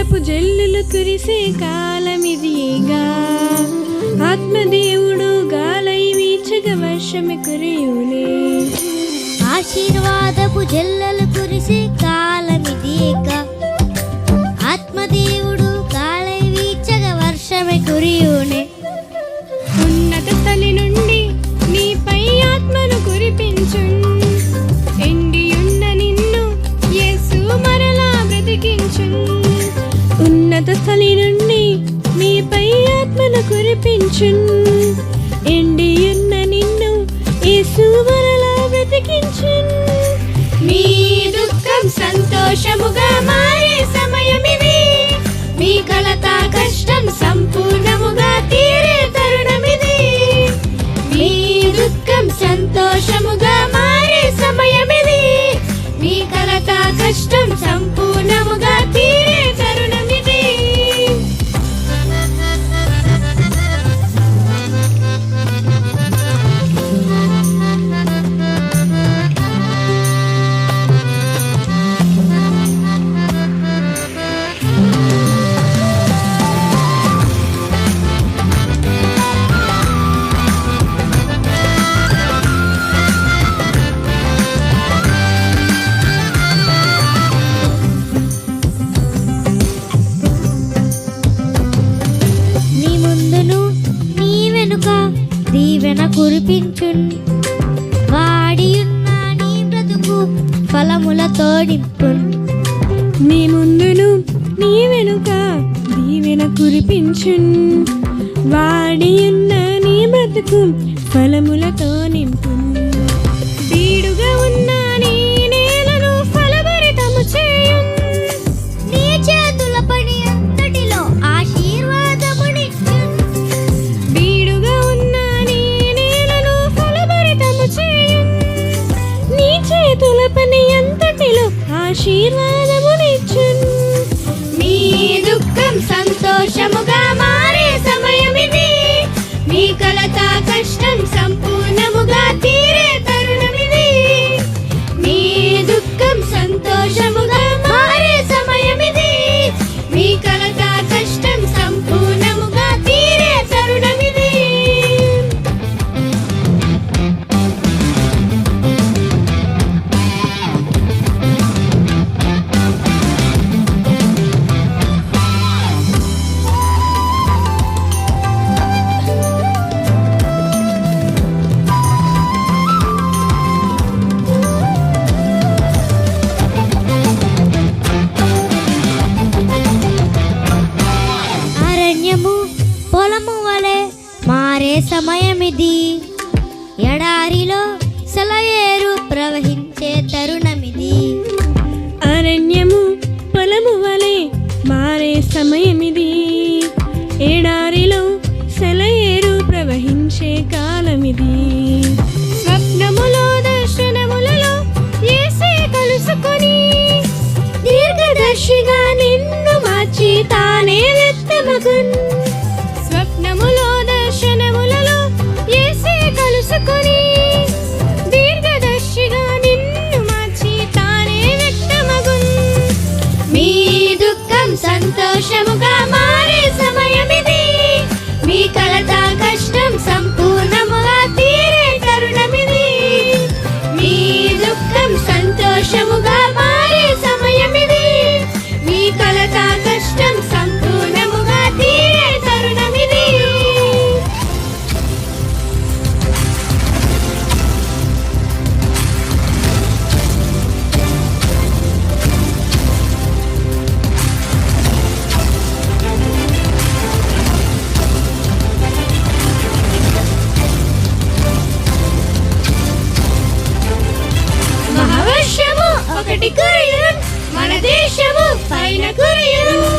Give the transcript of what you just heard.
ఆశీర్వాదపు జల్లులు కురిసే కాలమిదిగా, ఆత్మదేవుడు గాలై వీచగా వర్షమే కురియునే. ఆశీర్వాదపు జల్లులు కురిసే కాలమిదిగా, ఆత్మదేవుడు గాలై వీచగా వర్షమే కురియునే. ఉన్నత స్థలి నుండి నీపై ఆత్మను కురిపించున్, ఎండియున్న నిన్ను యేసు మరలా బ్రతికించున్. ఉన్నత స్థలి నుండి నీపై ఆత్మను కురిపించున్, ఎండియున్న నిన్ను యేసు మరలా బ్రతికించున్. మీ దుఃఖం సంతోషముగా మారే సమయమిది, మీ కలత కష్టం సంపూర్ణముగా తీరే తరుణమిది. మీ దుఃఖం సంతోషముగా మారే సమయమిది, మీ కలత కష్టం సంపూర్ణముగా తీరే తరుణమిది. నీ ముందును నీ వెనుక దీవెన కురిపించున్, వాడియున్న నీ బ్రతుకు ఫలములతో నింపున్. నీ ముందును నీ వెనుక దీవెన కురిపించున్, వాడియున్న నీ బ్రతుకు ఫలములతో నింపున్. బీడుగా ఉన్న నీ నేలను ఫలభరితము చేయున్, నీ చేతుల పని అంతటిలో ఆశీర్వాదమునిచ్చున్. బీడుగా ఉన్న నీ నేలను ఫలభరితము చేయున్, నీ చేతుల పని అంతటిలో ఆశీర్వాదమునిచ్చున్. మీ దుఃఖం సంతోషముగా మారే సమయమిది, మీ కలత కష్టం సంపూర్ణముగా తీరే తరుణమిది. మీ దుఃఖం సంతోషముగా మారే సమయమిది, మీ కలత కష్టం సంపూర్ణముగా తీరే తరుణమిది. అరణ్యము పొలము వలె మారే సమయమిది, ఎడారిలో సెలయేరు ప్రవహించే తరుణమిది. అరణ్యము పొలము వలె మారే సమయమిది, ఎడారిలో సెలయేరు ప్రవహించే కాలమిది. స్వప్నములో దర్శనములలో యేసే కలుసుకొని, దీర్ఘదర్శిగా నిన్ను మార్చి తానే వ్యక్తమగున్. స్వప్నములో దర్శనములలో యేసే కలుసుకొని, దీర్ఘదర్శిగా నిన్ను మార్చి తానే వ్యక్తమగున్. మీ దుఃఖం సంతోషముగా మారే సమయమిది, మీ కలత కష్టం సంపూర్ణముగా తీరే తరుణమిది. మీ దుఃఖం సంతోషముగా మారే సమయమిది, మీ కలత కష్టం సంపూర్ణముగా తీరే తరుణమిది. మహావర్షము ఒకటి కురియును, మన దేశము పైన కురియును.